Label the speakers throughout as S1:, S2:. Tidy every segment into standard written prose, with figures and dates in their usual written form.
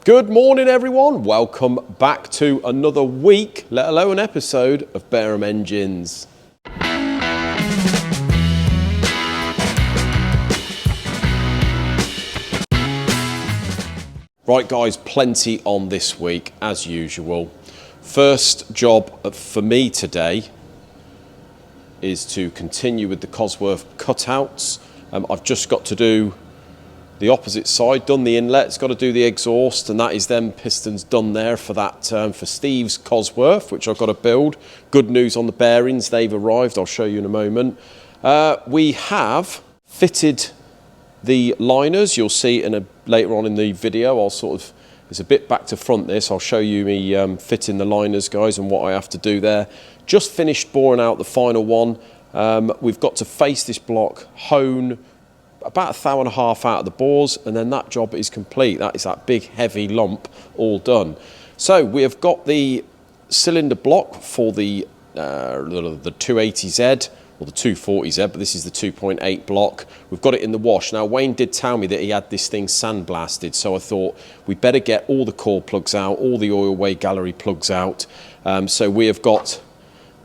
S1: Good morning, everyone. Welcome back to another week, let alone an episode of Bareham Engines. Right, guys, plenty on this week, as usual. First job for me today is to continue with the Cosworth cutouts. I've just got to do the opposite side, done the inlet, it's got to do the exhaust, and that is them pistons done there for that, for Steve's Cosworth, which I've got to build. Good news on the bearings, they've arrived, I'll show you in a moment. We have fitted the liners, you'll see later on in the video, it's a bit back to front this, I'll show you me fitting the liners, guys, and what I have to do there. Just finished boring out the final one. We've got to face this block, hone about 1.5 hours out of the bores, and then that job is complete. That is that big heavy lump all done. So we have got the cylinder block for the 280Z or the 240Z, but this is the 2.8 block. We've got it in the wash. Now Wayne did tell me that he had this thing sandblasted, so I thought we'd better get all the core plugs out, all the oil way gallery plugs out. So we have got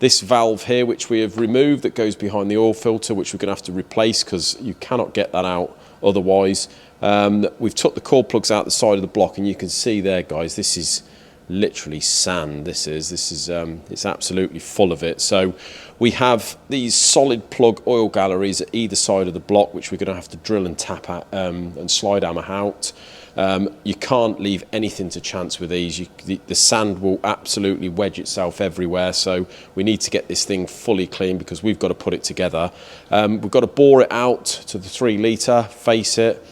S1: this valve here, which we have removed, that goes behind the oil filter, which we're going to have to replace because you cannot get that out otherwise. We've took the core plugs out the side of the block, and you can see there, guys, this is literally sand. This is it's absolutely full of it. So we have these solid plug oil galleries at either side of the block, which we're going to have to drill and tap at and slide hammer out. You can't leave anything to chance with these. The sand will absolutely wedge itself everywhere, so we need to get this thing fully clean because we've got to put it together. We've got to bore it out to the 3 litre, face it,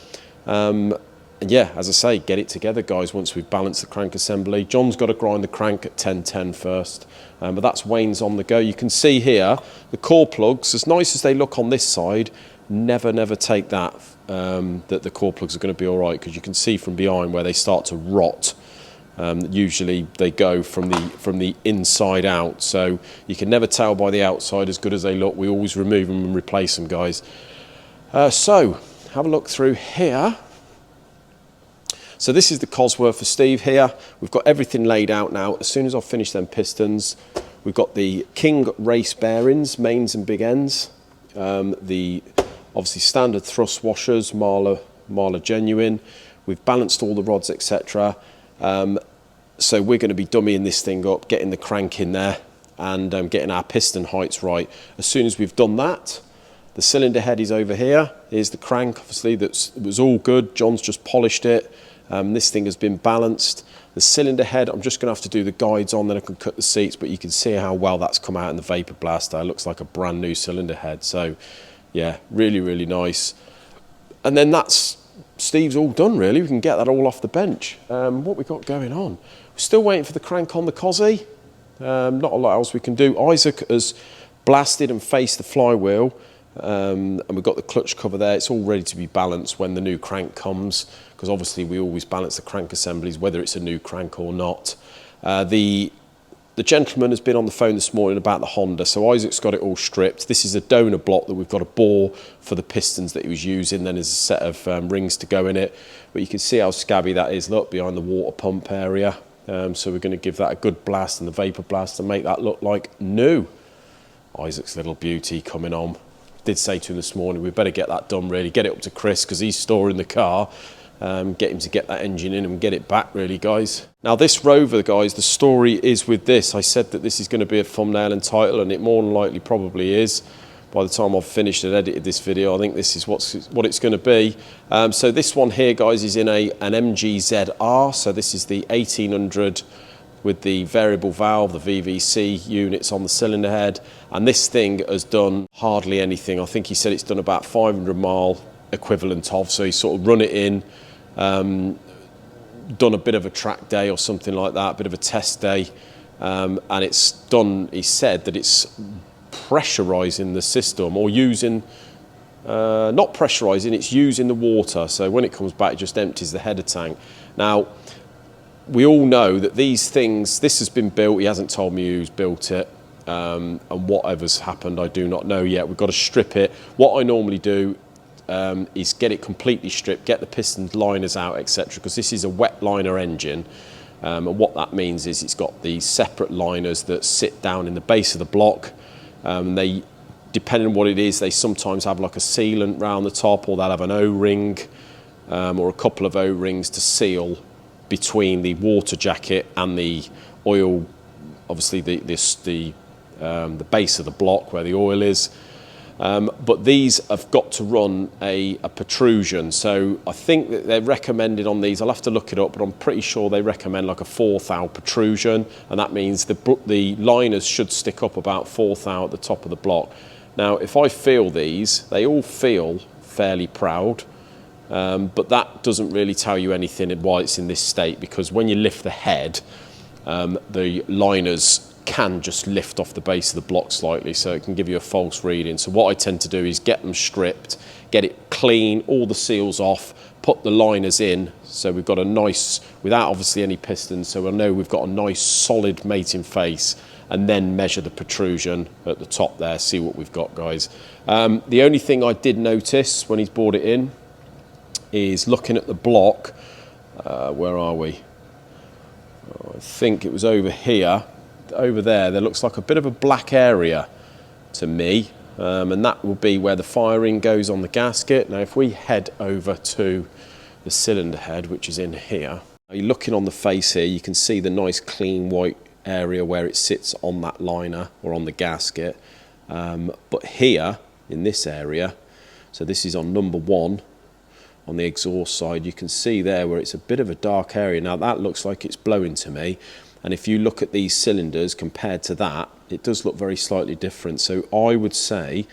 S1: and yeah, as I say, get it together, guys, once we've balanced the crank assembly. John's got to grind the crank at 1010 first, but that's Wayne's on the go. You can see here the core plugs, as nice as they look on this side, never take that that the core plugs are going to be all right, because you can see from behind where they start to rot. Usually they go from the inside out, so you can never tell by the outside. As good as they look, we always remove them and replace them, guys. So have a look through here. So this is the Cosworth for Steve here. We've got everything laid out now. As soon as I've finished them pistons, we've got the King race bearings, mains and big ends, the obviously standard thrust washers, Marla genuine. We've balanced all the rods, etc. So we're going to be dummying this thing up, getting the crank in there, and getting our piston heights right. As soon as we've done that, the cylinder head is over here. Here's the crank, obviously, it was all good. John's just polished it. This thing has been balanced. The cylinder head, I'm just going to have to do the guides on, then I can cut the seats, but you can see how well that's come out in the Vapor Blaster. It looks like a brand new cylinder head. So yeah, really nice. And then that's Steve's all done, really. We can get that all off the bench. What we got going on? We're still waiting for the crank on the Cosy. Not a lot else we can do. Isaac has blasted and faced the flywheel, and we've got the clutch cover there. It's all ready to be balanced when the new crank comes, because obviously we always balance the crank assemblies, whether it's a new crank or not. The gentleman has been on the phone this morning about the Honda, so Isaac's got it all stripped. This is a donor block that we've got to bore for the pistons that he was using. Then there's a set of rings to go in it. But you can see how scabby that is, look, behind the water pump area. So we're going to give that a good blast and the Vapor Blast to make that look like new. Isaac's little beauty coming on. Did say to him this morning, we better get that done, really. Get it up to Chris, because he's storing the car. Get him to get that engine in and get it back, really, guys. Now this Rover, guys, the story is with this. I said that this is going to be a thumbnail and title, and it more than likely probably is. By the time I've finished and edited this video, I think this is what it's going to be. So this one here, guys, is in an MGZR. So this is the 1800 with the variable valve, the VVC units on the cylinder head. And this thing has done hardly anything. I think he said it's done about 500 mile equivalent of. So he sort of run it in, done a bit of a track day or something like that, a bit of a test day, and it's done, he said that it's pressurizing the system, or using, not pressurizing, it's using the water, so when it comes back it just empties the header tank. Now we all know that these things, this has been built, he hasn't told me who's built it, and whatever's happened I do not know yet. We've got to strip it. What I normally do, is get it completely stripped, get the piston liners out, etc. Because this is a wet liner engine. And what that means is it's got these separate liners that sit down in the base of the block. They, depending on what it is, they sometimes have like a sealant round the top, or they'll have an O-ring or a couple of O-rings to seal between the water jacket and the oil, obviously the base of the block where the oil is. But these have got to run a protrusion. So I think that they're recommended on these, I'll have to look it up, but I'm pretty sure they recommend like a 4th thou protrusion. And that means the liners should stick up about 4th thou at the top of the block. Now, if I feel these, they all feel fairly proud. But that doesn't really tell you anything why it's in this state, because when you lift the head, the liners can just lift off the base of the block slightly, so it can give you a false reading. So what I tend to do is get them stripped, get it clean, all the seals off, put the liners in, so we've got a nice, without obviously any pistons, so I know we've got a nice solid mating face, and then measure the protrusion at the top there, see what we've got, guys. The only thing I did notice when he's brought it in is looking at the block, where are we? I think it was over here. Over there looks like a bit of a black area to me, and that will be where the firing goes on the gasket. Now if we head over to the cylinder head, which is in here, you're looking on the face here, you can see the nice clean white area where it sits on that liner or on the gasket, but here in this area, so this is on number 1 on the exhaust side, you can see there where it's a bit of a dark area. Now that looks like it's blowing to me. And if you look at these cylinders compared to that, it does look very slightly different. So I would say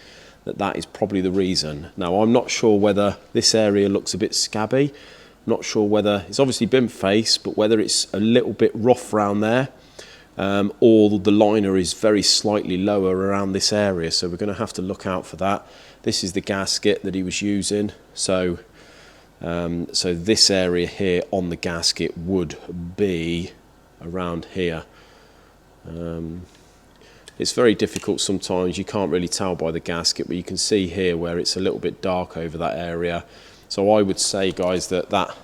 S1: that that is probably the reason. Now, I'm not sure whether this area looks a bit scabby. I'm not sure whether, it's obviously been faced, but whether it's a little bit rough around there, or the liner is very slightly lower around this area. So we're going to have to look out for that. This is the gasket that he was using. So this area here on the gasket would be around here. It's very difficult sometimes, you can't really tell by the gasket, but you can see here where it's a little bit dark over that area. So I would say, guys, that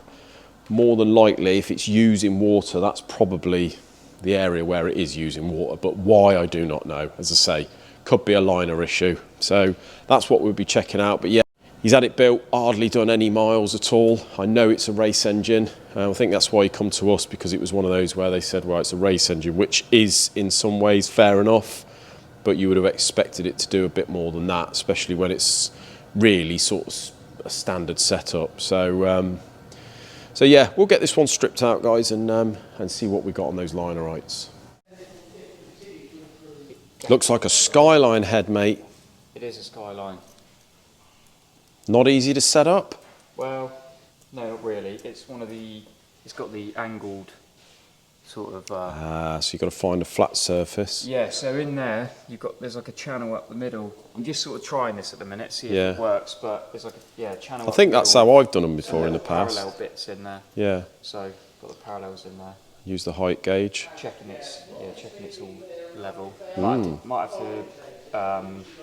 S1: more than likely, if it's using water, that's probably the area where it is using water, but why, I do not know. As I say, could be a liner issue. So that's what we'll be checking out. But yeah, he's had it built, hardly done any miles at all. I know it's a race engine. I think that's why he come to us, because it was one of those where they said, well, it's a race engine, which is in some ways fair enough, but you would have expected it to do a bit more than that, especially when it's really sort of a standard setup. So yeah, we'll get this one stripped out, guys, and see what we got on those linerites. Looks like a Skyline head, mate.
S2: It is a Skyline.
S1: Not easy to set up?
S2: Well, no, not really. It's one of the, it's got the angled sort of...
S1: so you've got to find a flat surface.
S2: Yeah, so in there, there's like a channel up the middle. I'm just sort of trying this at the minute, see if it works, but there's like a channel
S1: I think that's how I've done them before in the past.
S2: Parallel bits in there.
S1: Yeah.
S2: So, got the parallels in there.
S1: Use the height gauge.
S2: Checking it's all level. Might have to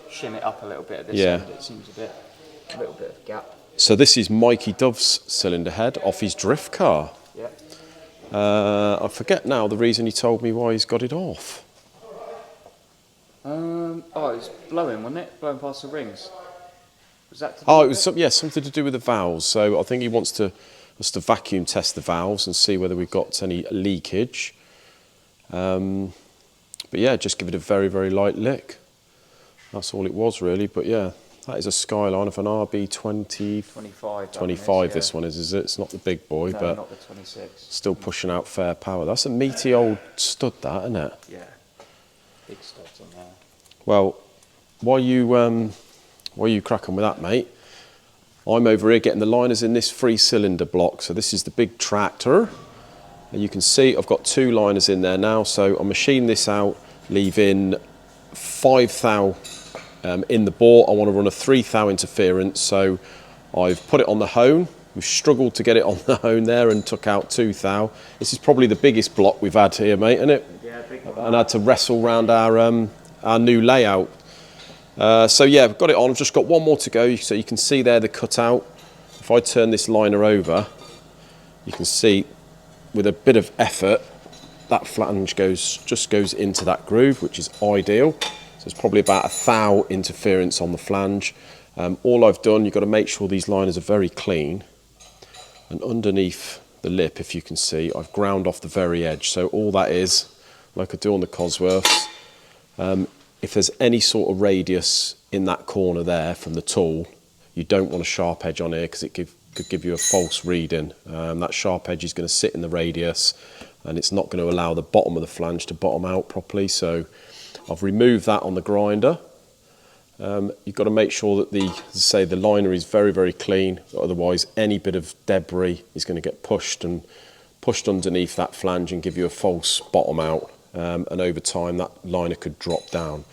S2: shim it up a little bit at this end. It seems a little bit of gap.
S1: So this is Mikey Dove's cylinder head off his drift car.
S2: Yeah.
S1: I forget now the reason he told me why he's got it off.
S2: It was blowing, wasn't it? Blowing past the rings. Was that to do
S1: it was something to do with the valves. So I think he wants us to vacuum test the valves and see whether we've got any leakage. But yeah, just give it a very, very light lick. That's all it was really, but yeah. That is a Skyline of an RB20... 25 this one is it? It's not the big boy, but
S2: not the 26.
S1: Still pushing out fair power. That's a meaty old stud, that, isn't it?
S2: Yeah, big studs on there.
S1: Well, while you cracking with that, mate, I'm over here getting the liners in this 3-cylinder block. So this is the big tractor. And you can see I've got 2 liners in there now. So I machine this out, leaving 5 thou in the bore. I want to run a 3 thou interference, so I've put it on the hone. We've struggled to get it on the hone there and took out 2 thou. This is probably the biggest block we've had here, mate, isn't it?
S2: Yeah, big one.
S1: And I had to wrestle around our new layout. So yeah, I've got it on. I've just got one more to go. So you can see there the cutout. If I turn this liner over, you can see with a bit of effort, that flange just goes into that groove, which is ideal. So it's probably about a thou interference on the flange. All I've done, you've got to make sure these liners are very clean. And underneath the lip, if you can see, I've ground off the very edge. So all that is, like I do on the Cosworths, if there's any sort of radius in that corner there from the tool, you don't want a sharp edge on here because it could give you a false reading. That sharp edge is going to sit in the radius and it's not going to allow the bottom of the flange to bottom out properly. So I've removed that on the grinder. You've got to make sure that the liner is very, very clean. Otherwise, any bit of debris is going to get pushed underneath that flange and give you a false bottom out. And over time, that liner could drop down.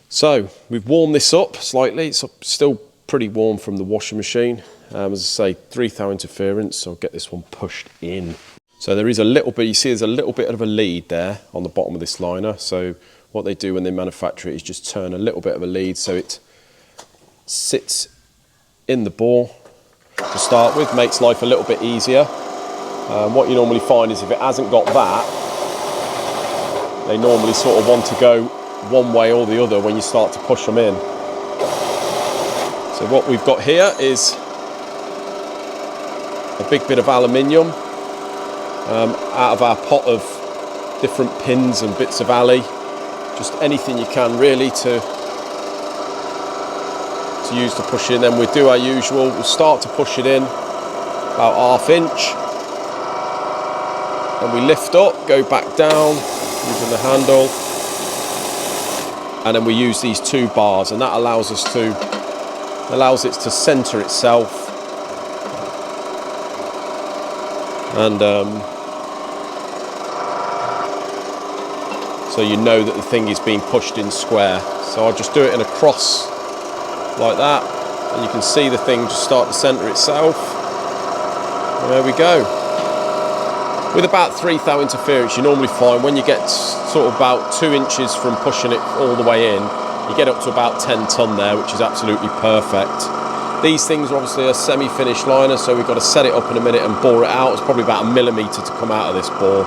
S1: So we've warmed this up slightly. It's still pretty warm from the washing machine. As I say, 3 thou interference. So I'll get this one pushed in. So there is a little bit. You see, there's a little bit of a lead there on the bottom of this liner. So what they do when they manufacture it is just turn a little bit of a lead so it sits in the bore to start with, makes life a little bit easier. What you normally find is if it hasn't got that, they normally sort of want to go one way or the other when you start to push them in. So what we've got here is a big bit of aluminium out of our pot of different pins and bits of alley. Just anything you can really to use to push in. Then we do our usual, we'll start to push it in about 1/2 inch. And we lift up, go back down using the handle. And then we use these 2 bars and that allows it to center itself. And so you know that the thing is being pushed in square. So I'll just do it in a cross like that, and you can see the thing just start to center itself. And there we go. With about 3 thou interference, you normally find when you get sort of about 2 inches from pushing it all the way in, you get up to about 10 ton there, which is absolutely perfect. These things are obviously a semi-finished liner, so we've got to set it up in a minute and bore it out. It's probably about 1 millimetre to come out of this bore.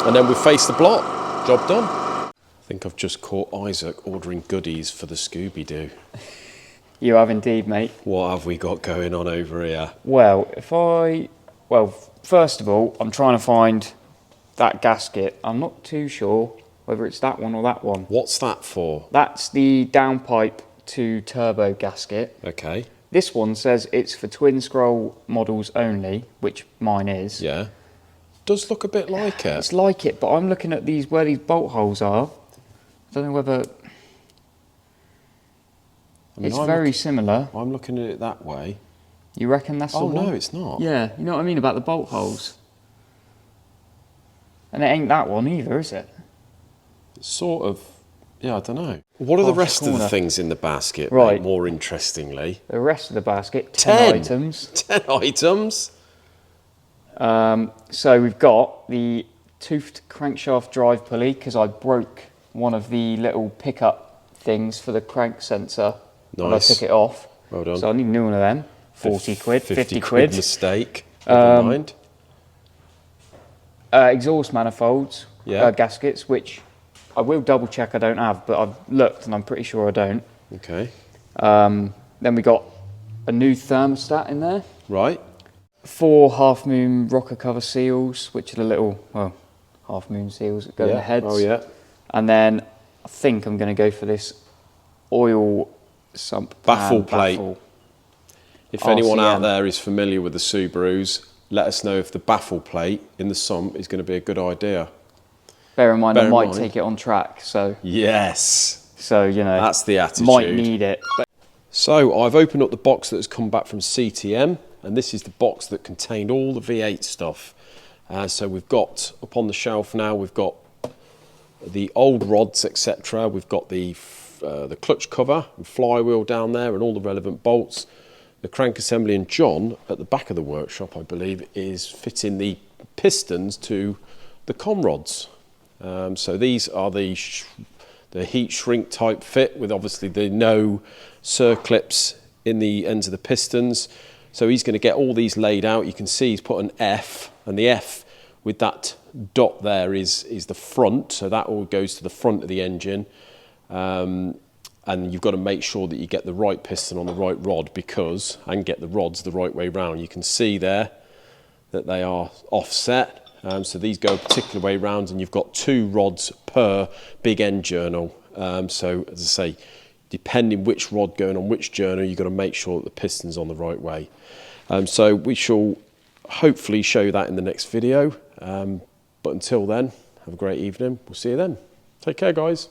S1: And then we face the block. Job done. I think I've just caught Isaac ordering goodies for the Scooby Doo.
S2: You have indeed, mate.
S1: What have we got going on over here?
S2: Well, first of all, I'm trying to find that gasket. I'm not too sure whether it's that one or that one.
S1: What's that for?
S2: That's the downpipe to turbo gasket.
S1: Okay.
S2: This one says it's for twin scroll models only, which mine is.
S1: Yeah. Does look a bit like it.
S2: It's like it, but I'm looking at where these bolt holes are. I don't know whether it's very similar.
S1: I'm looking at it that way.
S2: You reckon that's the one?
S1: Oh no, it's not.
S2: Yeah, you know what I mean about the bolt holes. And it ain't that one either, is it?
S1: It's sort of, yeah, I don't know. What are the rest of the things in the basket,
S2: right?
S1: Mate, more interestingly.
S2: The rest of the basket, 10 items.
S1: 10 items?
S2: So we've got the toothed crankshaft drive pulley, because I broke one of the little pickup things for the crank sensor.
S1: Nice.
S2: When I took it off.
S1: Well done.
S2: So I need a new one of them. 40 quid, 50
S1: quid mistake. Never mind.
S2: Exhaust manifolds,
S1: Yeah.
S2: gaskets, which I will double check I don't have, but I've looked and I'm pretty sure I don't.
S1: Okay.
S2: Then we got a new thermostat in there.
S1: Right.
S2: 4 half moon rocker cover seals, which are the little, half moon seals that go in the heads.
S1: Oh yeah.
S2: And then I think I'm going to go for this oil sump
S1: Baffle plate.
S2: baffle.
S1: If anyone out
S2: RCM.
S1: there is familiar with the Subarus, let us know if the baffle plate in the sump is going to be a good idea.
S2: Bear in mind, I might take it on track, so...
S1: Yes.
S2: So, you know...
S1: That's the attitude.
S2: Might need it.
S1: So, I've opened up the box that has come back from CTM, and this is the box that contained all the V8 stuff. So we've got, up on the shelf now, we've got the old rods, etc. We've got the clutch cover and flywheel down there and all the relevant bolts. The crank assembly, and John, at the back of the workshop, I believe, is fitting the pistons to the com rods. So these are the the heat shrink type fit with obviously the no circlips in the ends of the pistons. So he's going to get all these laid out. You can see he's put an F, and the F with that dot there is the front. So that all goes to the front of the engine. And you've got to make sure that you get the right piston on the right rod and get the rods the right way round. You can see there that they are offset. So these go a particular way round, and you've got 2 rods per big end journal. So as I say, depending which rod going on which journal, you've got to make sure that the piston's on the right way. So we shall hopefully show you that in the next video. But until then, have a great evening. We'll see you then. Take care, guys.